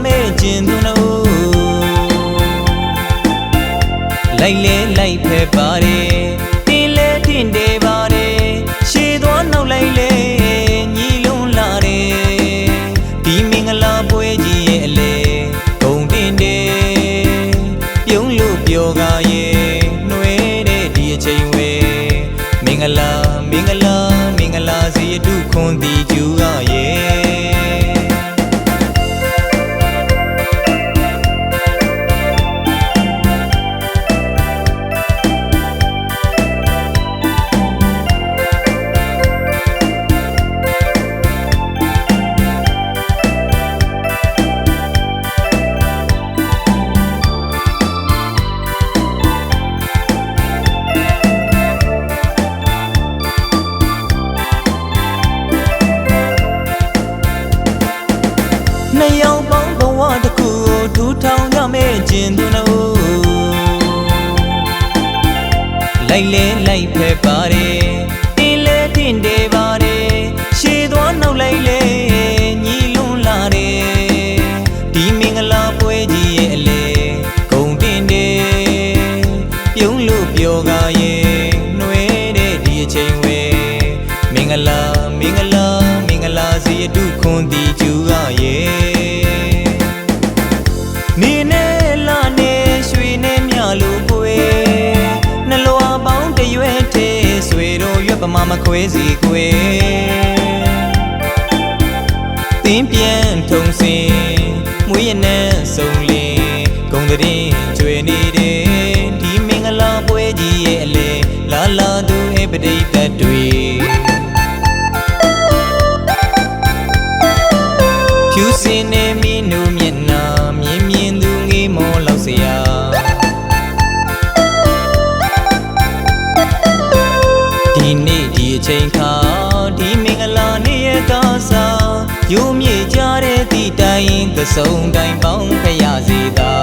မဲ့ခြင်းသူနှုတ်လိုက်လေလိုက်ဖက်ပါတယ်တင်းလေတင်းတယ်ပါတယ်ရှေ့သွားနောက်လိုက်လေညီလုံးလာတယ်ဒီမင်္ဂလာပွဲကြီးရဲ့အလေဂုံတင်တယ်ပြုံးလို့ပြောကားရဲ့နှွေးတဲ့ဒီအချိန်ဝဲမင်္ဂလာမင်္ဂလာမင်္ဂလာစီအတုခွန်တီကျူကရဲ့နှစ်ယောက်ပေါင်းဘဝတစ်ခုကိုထူထောင်ကြမဲ့ခြင်းသူနှုတ်လိုက်လေလိုက်ဖက်ပါတယ်တင်းလေတင်းတယ်ပါတယ်ရှေ့သွားနောက်လိုက်လေညီလွန်လာတယ်ဒီမင်္ဂလာပွဲကြီးရဲ့အလေဂုံတင်တယ်ပြုံးလို့ပြောကားရဲ့နှွေးတဲ့ဒီအချိန်ဝဲမင်္ဂလာမင်္ဂလာမင်္ဂလာစီအတုခွန်တီကျူကရဲ့နေနဲ့လာနဲ့ရွှေနဲ့မြလို့ကိုယ်နှလွာပေါင်းတရွဲတဲ့ဆွေတို့ရွက်ပမာမခွဲစီကိုယ်တင်းပြန်ထုံစင်မွေးရနဲ့စုံလင်းဂုံတရင်ကျွေနေတဲ့ဒီမင်္ဂလာပွဲကြီးရဲ့အလေလာလာသူအပတိတ်သက်တွေဖြူစင်နေမီနူမျက်နှာမြင်မြင်သူငေးမောလောက်စရာဒီနေ့ဒီအချိန်ခါဒီမင်္ဂလာနေ့ရဲ့ကားစားယူမြေကြတဲ့ဒီတိုင်းသစုံတိုင်းပေါင်းဖရစေသာ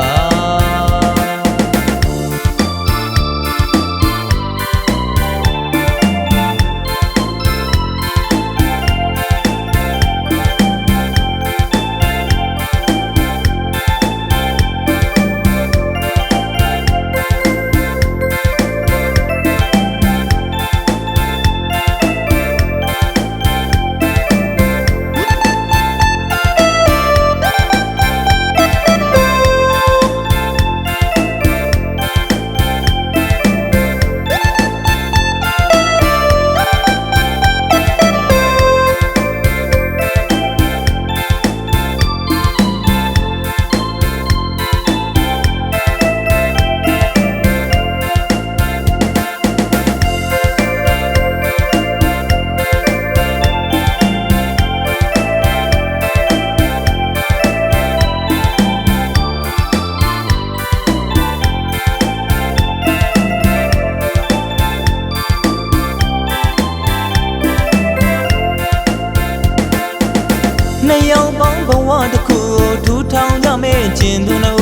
နှစ်ယောက်ပေါင်းဘဝတစ်ခုကိုထူထောင်ကြမဲ့ခြင်းသူနှုတ်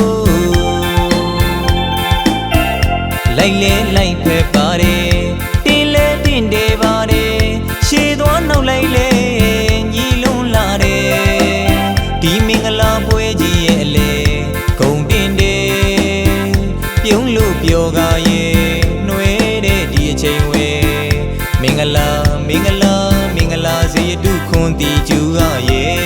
လိုက်လေလိုက်ဖက်ပါတယ်တင်းလေတင်းတယ်ပါတယ်ရှေ့သွားနောက်လိုက်လေညီလွန်လာတယ်ဒီမင်္ဂလာပွဲကြီးရဲ့အလေဂုံတင်တယ်ပြုံးလို့ပြောကားရဲ့နှွေးတဲ့ဒီအချိန်ဝဲမင်္ဂလာမင်္ဂလာမင်္ဂလာစီအတုခွန်တီကျူကရဲ့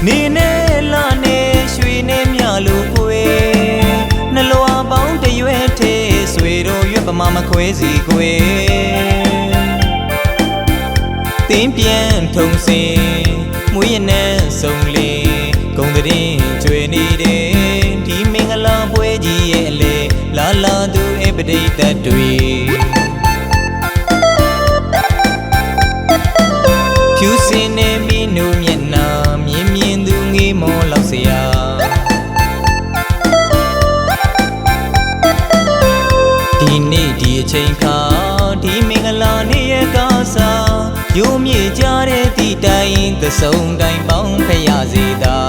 နေနဲ့လာနဲ့ရွှေနဲ့မြလို့ကိုယ်နှလွာပေါင်းတရွဲတဲ့ဆွေတို့ရွက်ပမာမခွဲစီကိုယ်တင်းပြန်ထုံစင်မွေးရနဲ့စုံလင်းဂုံတရင်ကျွေနေတဲ့ဒီမင်္ဂလာပွဲကြီးရဲ့အလေလာလာသူအပတိတ်သက်တွေဖြူစင်နေမီနူမျက်နှာမြင်မြင်သူငေးမောလောက်စရာဒီနေ့ဒီအချိန်ခါဒီမင်္ဂလာနေ့ရဲ့ကားစားယူမြေကြတဲ့ဒီတိုင်းသစုံတိုင်းပေါင်းဖရစေသာ